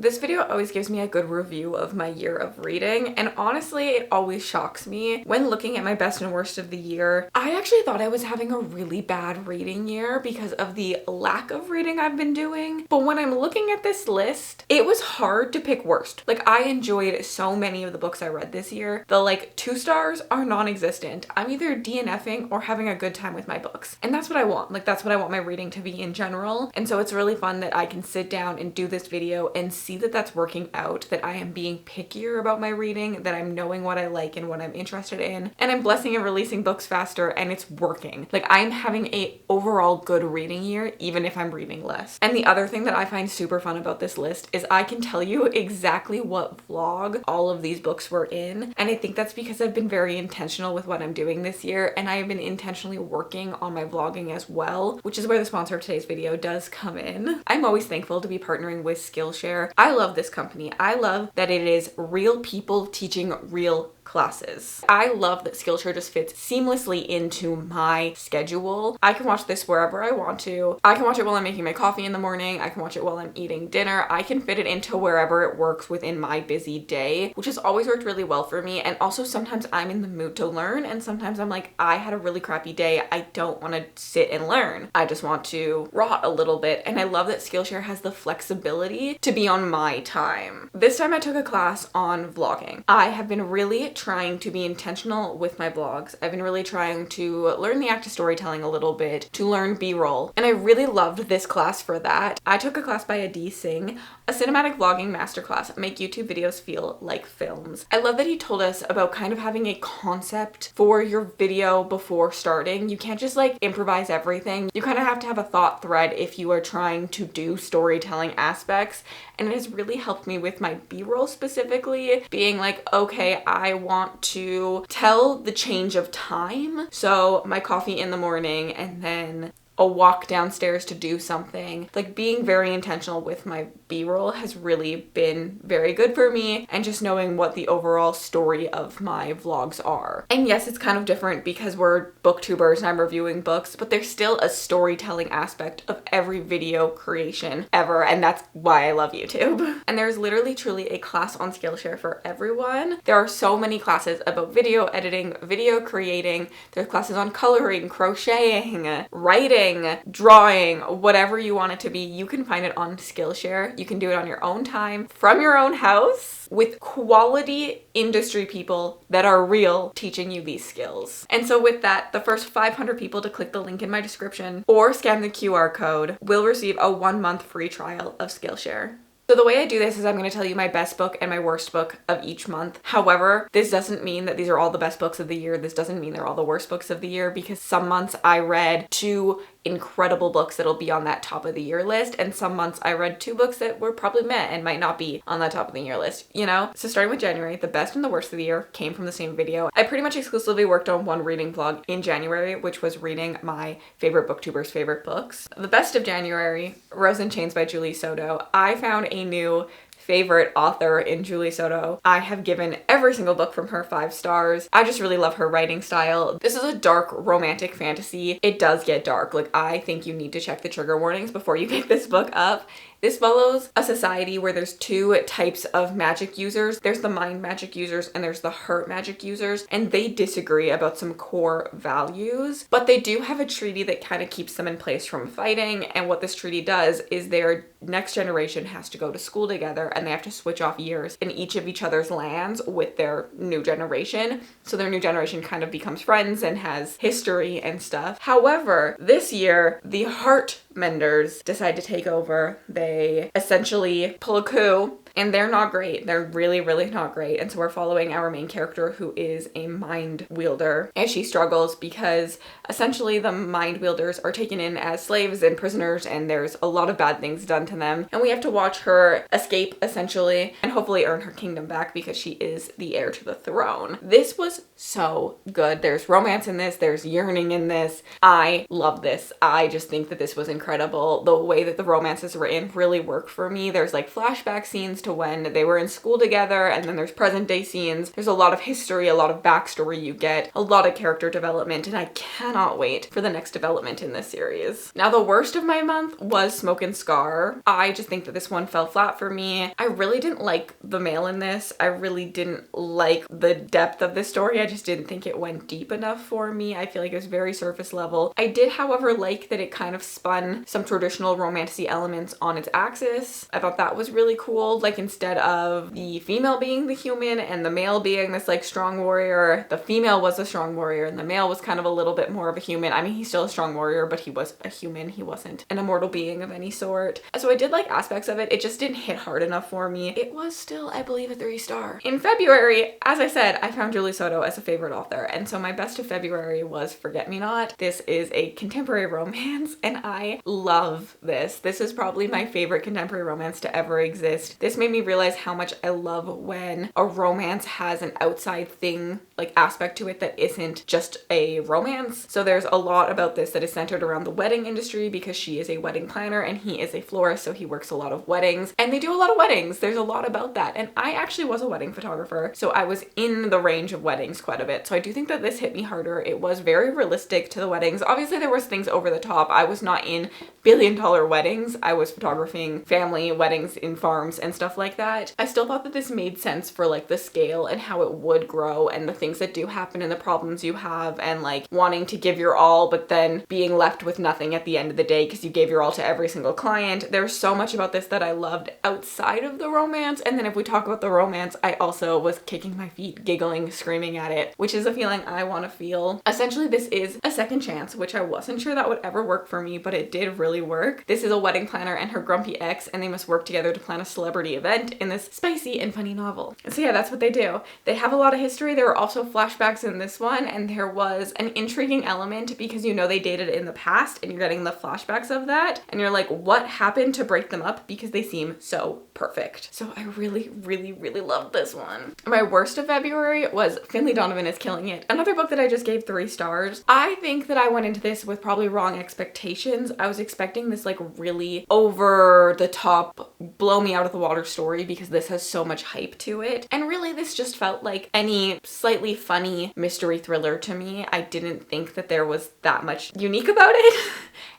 This video always gives me a good review of my year of reading, and honestly, it always shocks me when looking at my best and worst of the year. I actually thought I was having a really bad reading year because of the lack of reading I've been doing, but when I'm looking at this list, it was hard to pick worst. Like, I enjoyed so many of the books I read this year. The 2 stars are non-existent. I'm either DNFing or having a good time with my books, and that's what I want. Like, that's what I want my reading to be in general, and so it's really fun that I can sit down and do this video and see that that's working out, that I am being pickier about my reading, that I'm knowing what I like and what I'm interested in, and I'm blessing and releasing books faster, and it's working. Like, I'm having a overall good reading year, even if I'm reading less. And the other thing that I find super fun about this list is I can tell you exactly what vlog all of these books were in, and I think that's because I've been very intentional with what I'm doing this year, and I have been intentionally working on my vlogging as well, which is where the sponsor of today's video does come in. I'm always thankful to be partnering with Skillshare. I love this company. I love that it is real people teaching real classes. I love that Skillshare just fits seamlessly into my schedule. I can watch this wherever I want to. I can watch it while I'm making my coffee in the morning. I can watch it while I'm eating dinner. I can fit it into wherever it works within my busy day, which has always worked really well for me. And also sometimes I'm in the mood to learn, and sometimes I'm like, I had a really crappy day. I don't want to sit and learn. I just want to rot a little bit. And I love that Skillshare has the flexibility to be on my time. This time I took a class on vlogging. I have been really trying to be intentional with my vlogs. I've been really trying to learn the act of storytelling a little bit, to learn B-roll, and I really loved this class for that. I took a class by Adi Singh, a cinematic vlogging masterclass, make YouTube videos feel like films. I love that he told us about kind of having a concept for your video before starting. You can't just improvise everything. You kind of have to have a thought thread if you are trying to do storytelling aspects, and it has really helped me with my B-roll specifically, being like, okay, I want to tell the change of time. So my coffee in the morning and then a walk downstairs to do something. Like, being very intentional with my B-roll has really been very good for me, and just knowing what the overall story of my vlogs are. And yes, it's kind of different because we're booktubers and I'm reviewing books, but there's still a storytelling aspect of every video creation ever, and that's why I love YouTube. And there's literally truly a class on Skillshare for everyone. There are so many classes about video editing, video creating. There's classes on coloring, crocheting, writing, drawing, whatever you want it to be. You can find it on Skillshare. You can do it on your own time, from your own house, with quality industry people that are real teaching you these skills. And so with that, the first 500 people to click the link in my description or scan the QR code will receive a 1-month free trial of Skillshare. So the way I do this is I'm going to tell you my best book and my worst book of each month. However, this doesn't mean that these are all the best books of the year. This doesn't mean they're all the worst books of the year, because some months I read 2 incredible books that'll be on that top of the year list, and some months I read 2 books that were probably meh and might not be on that top of the year list, you know? So starting with January, the best and the worst of the year came from the same video. I pretty much exclusively worked on one reading vlog in January, which was reading my favorite booktubers' favorite books. The best of January, Rose in Chains by Julie Soto. I found a new favorite author in Julie Soto. I have given every single book from her 5 stars. I just really love her writing style. This is a dark romantic fantasy. It does get dark. I think you need to check the trigger warnings before you pick this book up. This follows a society where there's 2 types of magic users. There's the mind magic users and there's the heart magic users, and they disagree about some core values, but they do have a treaty that kind of keeps them in place from fighting. And what this treaty does is their next generation has to go to school together, and they have to switch off years in each of each other's lands with their new generation. So their new generation kind of becomes friends and has history and stuff. However, this year, the heart menders decide to take over. They essentially pull a coup, and they're not great. They're really, really not great. And so we're following our main character, who is a mind wielder, as she struggles because essentially the mind wielders are taken in as slaves and prisoners, and there's a lot of bad things done to them. And we have to watch her escape, essentially, and hopefully earn her kingdom back, because she is the heir to the throne. This was so good. There's romance in this. There's yearning in this. I love this. I just think that this was incredible. The way that the romance is written really worked for me. There's flashback scenes scenes to when they were in school together, and then there's present day scenes. There's a lot of history, a lot of backstory you get, a lot of character development, and I cannot wait for the next development in this series. Now, the worst of my month was Smoke and Scar. I just think that this one fell flat for me. I really didn't like the male in this. I really didn't like the depth of the story. I just didn't think it went deep enough for me. I feel like it was very surface level. I did, however, like that it kind of spun some traditional romantic elements on its axis. I thought that was really cool. Like, instead of the female being the human and the male being this like strong warrior, the female was a strong warrior and the male was kind of a little bit more of a human. I mean, he's still a strong warrior, but he was a human. He wasn't an immortal being of any sort. So I did like aspects of it. It just didn't hit hard enough for me. It was still, I believe, a 3-star. In February, as I said, I found Julie Soto as a favorite author, and so my best of February was Forget Me Not. This is a contemporary romance, and I love this. This is probably my favorite contemporary romance to ever exist. This made me realize how much I love when a romance has an outside thing, like aspect to it that isn't just a romance. So there's a lot about this that is centered around the wedding industry because she is a wedding planner and he is a florist, so he works a lot of weddings, and they do a lot of weddings. There's a lot about that, and I actually was a wedding photographer, so I was in the range of weddings quite a bit. So I do think that this hit me harder. It was very realistic to the weddings. Obviously there was things over the top. I was not in billion-dollar weddings. I was photographing family weddings in farms and stuff like that. I still thought that this made sense for like the scale and how it would grow and the things that do happen and the problems you have, and like wanting to give your all but then being left with nothing at the end of the day because you gave your all to every single client. There's so much about this that I loved outside of the romance, and then if we talk about the romance, I also was kicking my feet, giggling, screaming at it, which is a feeling I want to feel. Essentially, this is a second chance, which I wasn't sure that would ever work for me, but it did really work. This is a wedding planner and her grumpy ex, and they must work together to plan a celebrity event in this spicy and funny novel. So yeah, that's what they do. They have a lot of history. There were also flashbacks in this one, and there was an intriguing element because you know they dated in the past and you're getting the flashbacks of that, and you're like, what happened to break them up, because they seem so perfect. So I really, really, really loved this one. My worst of February was Finlay Donovan is Killing It, another book that I just gave 3 stars. I think that I went into this with probably wrong expectations. I was expecting this like really over the top, blow me out of the water story because this has so much hype to it, and really this just felt like any slightly funny mystery thriller to me. I didn't think that there was that much unique about it.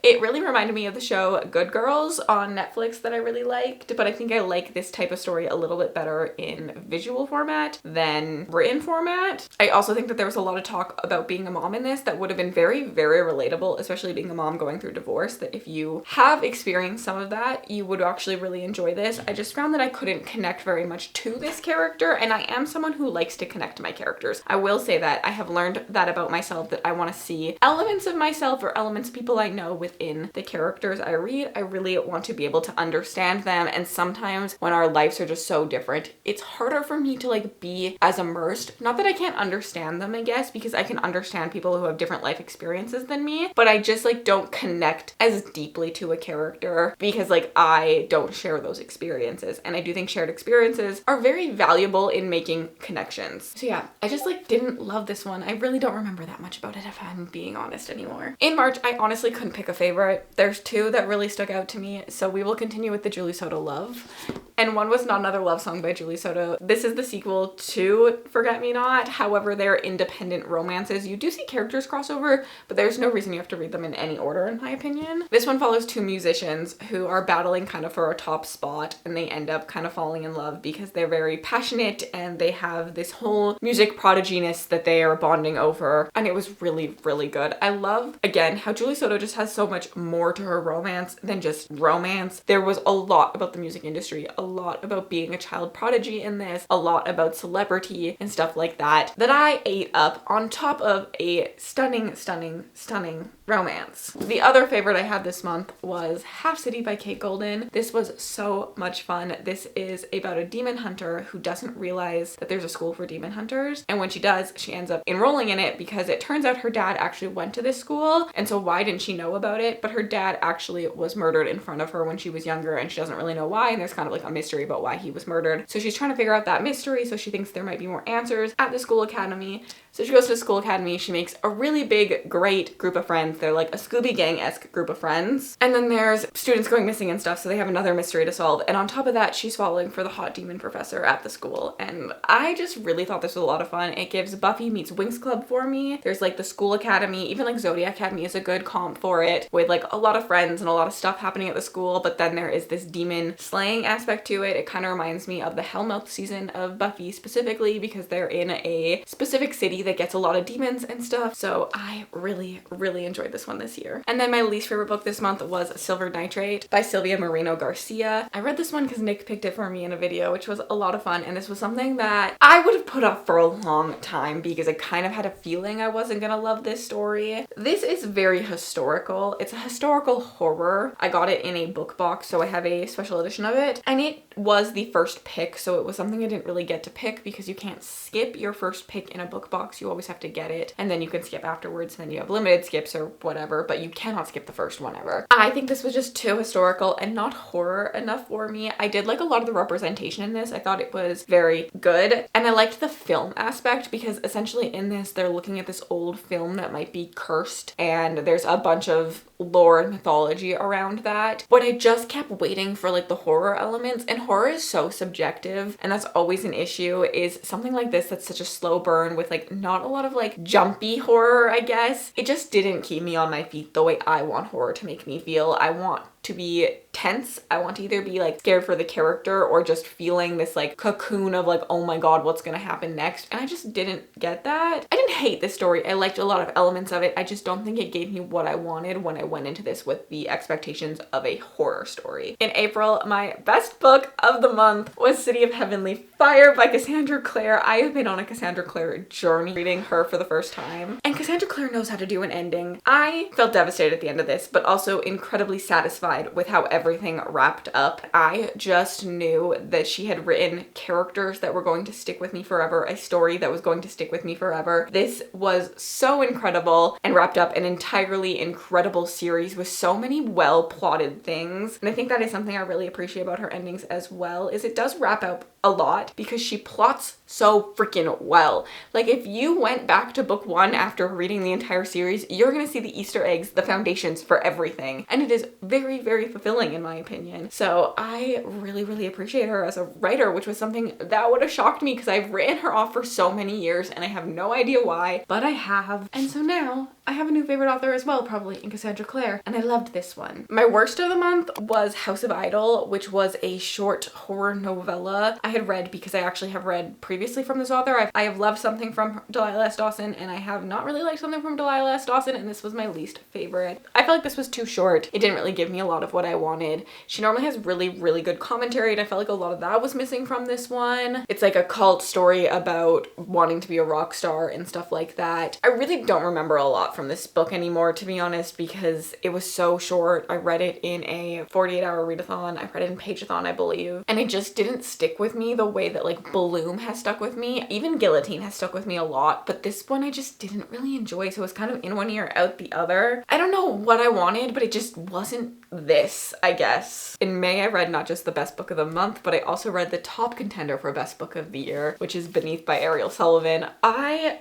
It really reminded me of the show Good Girls on Netflix that I really liked, but I think I like this type of story a little bit better in visual format than written format. I also think that there was a lot of talk about being a mom in this that would have been very, very relatable, especially being a mom going through divorce, that if you have experienced some of that, you would actually really enjoy this. I just found that I couldn't connect very much to this character, and I am someone who likes to connect to my characters. I will say that I have learned that about myself, that I want to see elements of myself or elements of people I know within the characters I read. I really want to be able to understand them, and sometimes when our lives are just so different, it's harder for me to like be as immersed. Not that I can't understand them, I guess, because I can understand people who have different life experiences than me, but I just like don't connect as deeply to a character because like I don't share those experiences, and I do think shared experiences are very valuable in making connections. So yeah, I just like didn't love this one. I really don't remember that much about it, if I'm being honest anymore. In March, I honestly couldn't pick a favorite. There's 2 that really stuck out to me, so we will continue with the Julie Soto love. And one was Not Another Love Song by Julie Soto. This is the sequel to Forget Me Not. However, they're independent romances. You do see characters crossover, but there's no reason you have to read them in any order, in my opinion. This one follows 2 musicians who are battling kind of for a top spot, and they end up kind of falling in love because they're very passionate and they have this whole music prodigyness that they are bonding over, and it was really, really good. I love, again, how Julie Soto just has so much more to her romance than just romance. There was a lot about the music industry, a lot about being a child prodigy in this, a lot about celebrity and stuff like that, that I ate up on top of a stunning, stunning, stunning romance. The other favorite I had this month was Half City by Kate Golden. This was so much fun. This is about a demon hunter who doesn't realize that there's a school for demon hunters, and when she does, she ends up enrolling in it because it turns out her dad actually went to this school, and so why didn't she know about it? But her dad actually was murdered in front of her when she was younger, and she doesn't really know why, and there's kind of like a mystery about why he was murdered. So she's trying to figure out that mystery, so she thinks there might be more answers at the school academy. So she goes to the school academy, she makes a really big, great group of friends. They're like a Scooby Gang-esque group of friends. And then there's students going missing and stuff, so they have another mystery to solve. And on top of that, she's falling for the hot demon professor at the school. And I just really thought this was a lot of fun. It gives Buffy meets Winx Club for me. There's like the school academy, even like Zodiac Academy is a good comp for it, with like a lot of friends and a lot of stuff happening at the school. But then there is this demon slaying aspect to it. It kind of reminds me of the Hellmouth season of Buffy specifically, because they're in a specific city that gets a lot of demons and stuff. So I really, really enjoyed this one this year. And then my least favorite book this month was Silver Nitrate by Silvia Moreno Garcia. I read this one because Nick picked it for me in a video, which was a lot of fun. And this was something that I would have put off for a long time because I kind of had a feeling I wasn't gonna love this story. This is very historical. It's a historical horror. I got it in a book box, so I have a special edition of it. And it was the first pick, so it was something I didn't really get to pick because you can't skip your first pick in a book box. You always have to get it, and then you can skip afterwards, and then you have limited skips or whatever, but you cannot skip the first one ever. I think this was just too historical and not horror enough for me. I did like a lot of the representation in this. I thought it was very good, and I liked the film aspect because essentially in this they're looking at this old film that might be cursed, and there's a bunch of lore and mythology around that. But I just kept waiting for like the horror elements, and horror is so subjective, and that's always an issue. Is something like this that's such a slow burn with like not a lot of like jumpy horror, I guess. It just didn't keep me on my feet the way I want horror to make me feel. I want to be tense. I want to either be like scared for the character or just feeling this like cocoon of like, oh my god, what's gonna happen next? And I just didn't get that. I didn't hate this story. I liked a lot of elements of it. I just don't think it gave me what I wanted when I went into this with the expectations of a horror story. In April, my best book of the month was City of Heavenly Fire by Cassandra Clare. I have been on a Cassandra Clare journey reading her for the first time, and Cassandra Clare knows how to do an ending. I felt devastated at the end of this, but also incredibly satisfied with how everything wrapped up. I just knew that she had written characters that were going to stick with me forever, a story that was going to stick with me forever. This was so incredible and wrapped up an entirely incredible series with so many well plotted things. And I think that is something I really appreciate about her endings as well, is it does wrap up a lot because she plots so freaking well. Like if you went back to book one after reading the entire series, you're gonna see the Easter eggs, the foundations for everything. And it is very, very fulfilling in my opinion. So I really, really appreciate her as a writer, which was something that would have shocked me because I've written her off for so many years and I have no idea why, but I have. And so now I have a new favorite author as well, probably in Cassandra Clare, and I loved this one. My worst of the month was House of Idol, which was a short horror novella I had read because I actually have read previously from this author. I have loved something from Delilah S. Dawson, and I have not really liked something from Delilah S. Dawson, and this was my least favorite. I felt like this was too short. It didn't really give me a lot of what I wanted. She normally has really, really good commentary, and I felt like a lot of that was missing from this one. It's like a cult story about wanting to be a rock star and stuff like that. I really don't remember a lot from this book anymore, to be honest, because it was so short. I read it in a 48-hour readathon. I read it in Pageathon, I believe, and it just didn't stick with me the way that like Bloom has stuck with me. Even Guillotine has stuck with me a lot, but this one I just didn't really enjoy, so it was kind of in one ear out the other. I don't know what I wanted, but it just wasn't this, I guess. In May, I read not just the best book of the month, but I also read the top contender for best book of the year, which is Beneath by Ariel Sullivan. I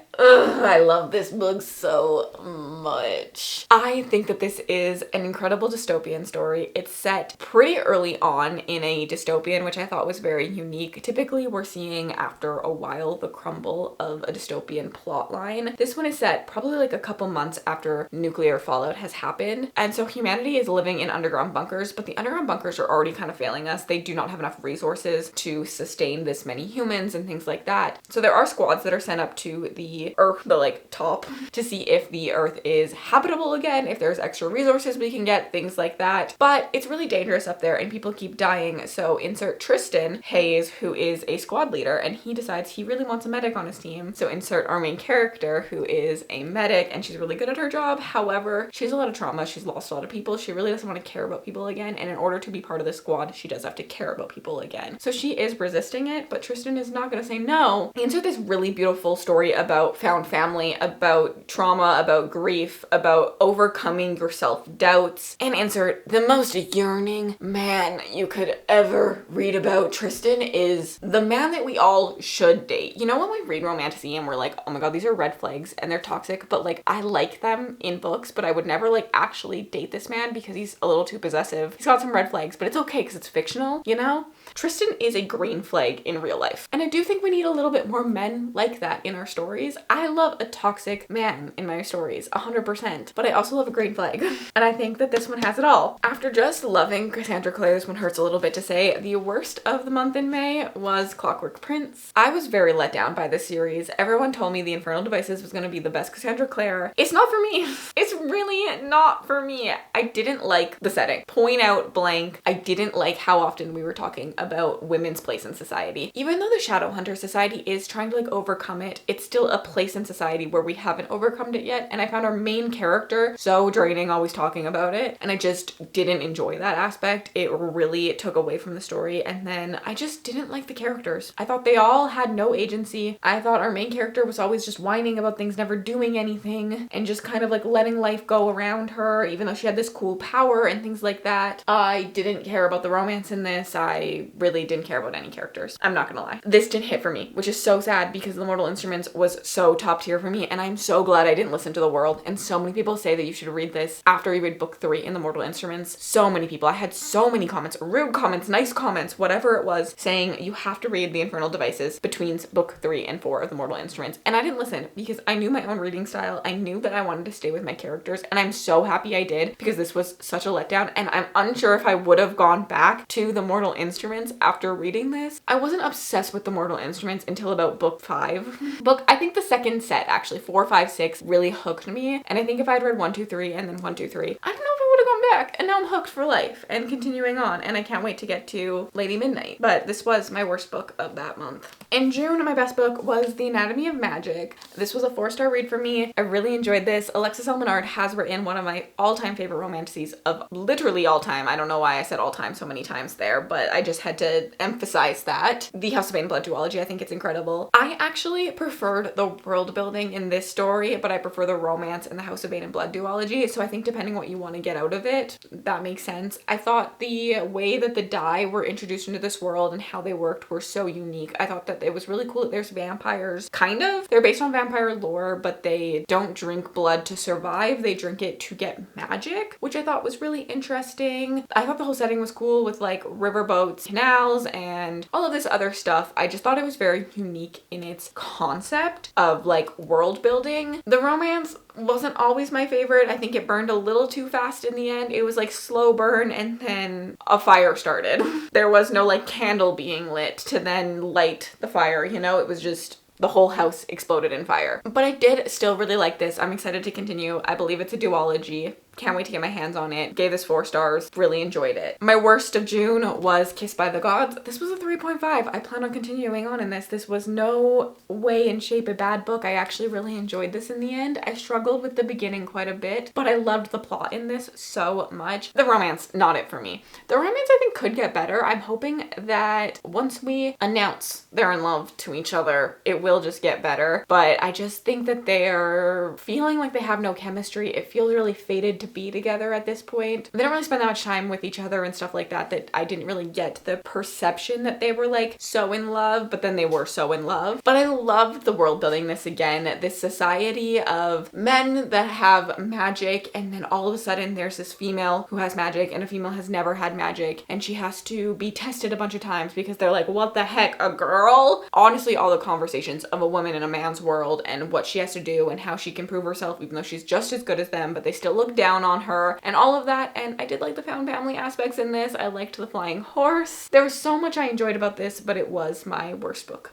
love this book so much. I think that this is an incredible dystopian story. It's set pretty early on in a dystopian, which I thought was very unique. Typically, we're seeing after a while the crumble of a dystopian plot line. This one is set probably like a couple months after nuclear fallout has happened, and so humanity is living in underground bunkers, but the underground bunkers are already kind of failing us. They do not have enough resources to sustain this many humans and things like that. So there are squads that are sent up to the Earth, the like top, to see if the Earth is habitable again, if there's extra resources we can get, things like that. But it's really dangerous up there and people keep dying. So insert Tristan Hayes, who is a squad leader, and he decides he really wants a medic on his team. So insert our main character, who is a medic, and she's really good at her job. However, she has a lot of trauma. She's lost a lot of people. She really doesn't want to care about people again. And in order to be part of the squad, she does have to care about people again. So she is resisting it, but Tristan is not going to say no. He insert this really beautiful story about found family, about trauma, about grief, about overcoming your self-doubts, and insert the most yearning man you could ever read about. Tristan is the man that we all should date. You know, when we read romantasy and we're like, oh my god, these are red flags and they're toxic, but like I like them in books, but I would never like actually date this man because he's a little too possessive. He's got some red flags, but it's okay because it's fictional, you know? Tristan is a green flag in real life. And I do think we need a little bit more men like that in our stories. I love a toxic man in my stories, 100%, but I also love a green flag. And I think that this one has it all. After just loving Cassandra Clare, this one hurts a little bit to say, the worst of the month in May was Clockwork Prince. I was very let down by this series. Everyone told me The Infernal Devices was going to be the best Cassandra Clare. It's not for me. It's really not for me. I didn't like the setting. Point out blank. I didn't like how often we were talking about women's place in society. Even though the Shadowhunter Society is trying to like overcome it, it's still a place in society where we haven't overcome it yet. And I found our main character so draining, always talking about it. And I just didn't enjoy that aspect. It really took away from the story. And then I just didn't like the characters. I thought they all had no agency. I thought our main character was always just whining about things, never doing anything, and just kind of like letting life go around her, even though she had this cool power and things like that. I didn't care about the romance in this. I really didn't care about any characters. I'm not gonna lie. This didn't hit for me, which is so sad because The Mortal Instruments was so top tier for me, and I'm so glad I didn't listen to The World. And so many people say that you should read this after you read book 3 in The Mortal Instruments. So many people. I had so many comments, rude comments, nice comments, whatever it was, saying you have to read The Infernal Devices between book 3 and 4 of The Mortal Instruments. And I didn't listen because I knew my own reading style. I knew that I wanted to stay with my characters, and I'm so happy I did because this was such a letdown, and I'm unsure if I would have gone back to The Mortal Instruments after reading this. I wasn't obsessed with The Mortal Instruments until about book 5. I think the second set, actually, 4, 5, 6, really hooked me, and I think if I'd read 1, 2, 3 and then 1, 2, 3, I don't know if I would have gone back, and now I'm hooked for life and continuing on, and I can't wait to get to Lady Midnight. But this was my worst book of that month. In June, my best book was The Anatomy of Magic. This was a 4-star read for me. I really enjoyed this. Alexis L. Menard has written one of my all-time favorite romances of literally all time. I don't know why I said all time so many times there, but I just had to emphasize that. The House of Bane and Blood duology, I think it's incredible. I actually preferred the world building in this story, but I prefer the romance in the House of Bane and Blood duology, so I think depending what you want to get out of it, that makes sense. I thought the way that the Dai were introduced into this world and how they worked were so unique. I thought that it was really cool that there's vampires. Kind of. They're based on vampire lore, but they don't drink blood to survive. They drink it to get magic, which I thought was really interesting. I thought the whole setting was cool with like riverboats, canals, and all of this other stuff. I just thought it was very unique in its concept of like world building. The romance wasn't always my favorite. I think it burned a little too fast in the end. It was like slow burn and then a fire started. There was no like candle being lit to then light the fire, you know? It was just the whole house exploded in fire. But I did still really like this. I'm excited to continue. I believe it's a duology. Can't wait to get my hands on it. Gave this 4 stars. Really enjoyed it. My worst of June was Kissed by the Gods. This was a 3.5. I plan on continuing on in this. This was no way and shape a bad book. I actually really enjoyed this in the end. I struggled with the beginning quite a bit, but I loved the plot in this so much. The romance, not it for me. The romance I think could get better. I'm hoping that once we announce they're in love to each other, it will just get better. But I just think that they're feeling like they have no chemistry. It feels really fated to be together at this point. They don't really spend that much time with each other and stuff like that, that I didn't really get the perception that they were like so in love, but then they were so in love. But I loved the world building this again, this society of men that have magic, and then all of a sudden there's this female who has magic and a female has never had magic, and she has to be tested a bunch of times because they're like, what the heck, a girl? Honestly, all the conversations of a woman in a man's world and what she has to do and how she can prove herself even though she's just as good as them, but they still look down on her and all of that. And I did like the found family aspects in this. I liked the flying horse. There was so much I enjoyed about this, but it was my worst book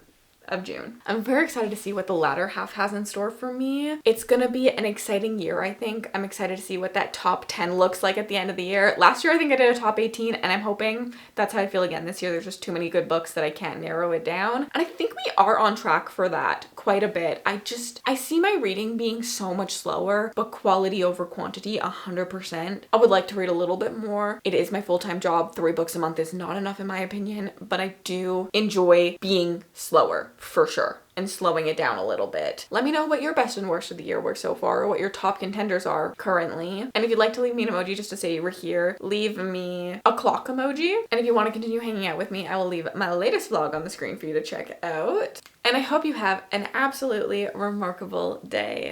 of June. I'm very excited to see what the latter half has in store for me. It's gonna be an exciting year, I think. I'm excited to see what that top 10 looks like at the end of the year. Last year, I think I did a top 18, and I'm hoping that's how I feel again this year. There's just too many good books that I can't narrow it down. And I think we are on track for that quite a bit. I see my reading being so much slower, but quality over quantity, 100%. I would like to read a little bit more. It is my full-time job. 3 books a month is not enough in my opinion, but I do enjoy being slower for sure and slowing it down a little bit. Let me know what your best and worst of the year were so far, or what your top contenders are currently. And if you'd like to leave me an emoji just to say you were here, leave me a clock emoji. And if you want to continue hanging out with me, I will leave my latest vlog on the screen for you to check out. And I hope you have an absolutely remarkable day.